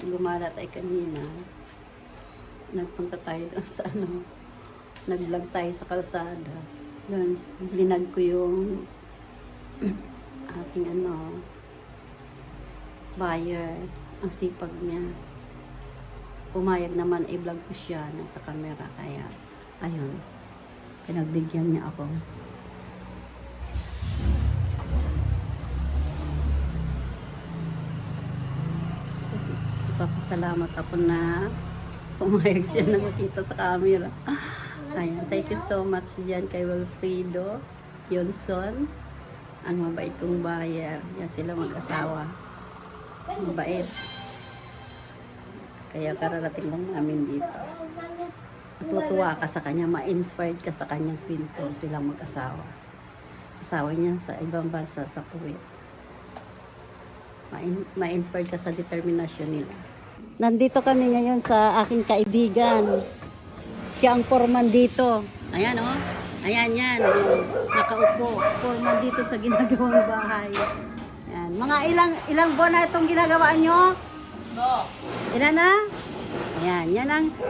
Gumala tayo kanina. Nagpunta tayo doon sa nag-vlog tayo sa kalsada. Doon, linag ko yung aking buyer. Ang sipag niya. Pumayag naman, i-vlog ko siya sa camera. Kaya, ayun. Pinagbigyan niya ako. Papasalamat ako na pumayag siya na makita sa camera. Ayan, thank you so much dyan kay Wilfredo Yonson. Ang mabait kong buyer. Yan sila mag-asawa. Mabait. Kaya kararating lang namin dito. Matutuwa ka sa kanya, ma-inspired ka sa kanyang kwento. Silang mag-asawa. Asawa niya sa ibang bansa sa Kuwait. Ma-inspired ka sa determinasyon nila. Nandito kami ngayon sa aking kaibigan. Siya ang foreman dito. Ayan oh. Ayan yan. Nakaupo. Foreman dito sa ginagawang bahay. Ayan. Mga ilang buwan na itong ginagawa nyo? No. Ilan na? Ayan.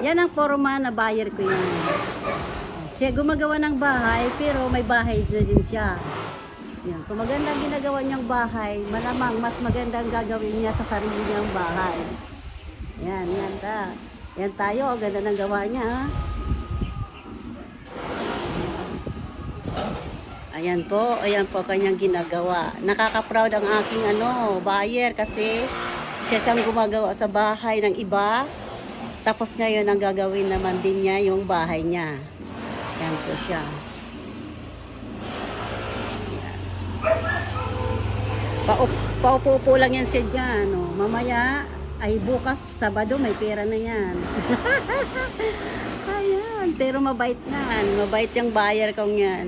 Yan ang foreman na buyer ko yan. Siya gumagawa ng bahay pero may bahay na din siya. Yan. Kung magandang ginagawa niyang bahay, malamang mas magandang gagawin niya sa sarili niyang bahay. Yan ta. Yan tayo, ganda ng gawa niya. Ha? Ayan po kanyang ginagawa. Nakaka-proud ang aking buyer kasi siya siyang gumagawa sa bahay ng iba. Tapos ngayon ang gagawin naman din niya yung bahay niya. Yan po siya. Paupo-upo lang yan siya dyan. Mamaya ay bukas, Sabado, may pera na yan. Ayan, pero mabait na. Mabait yung buyer kong yan.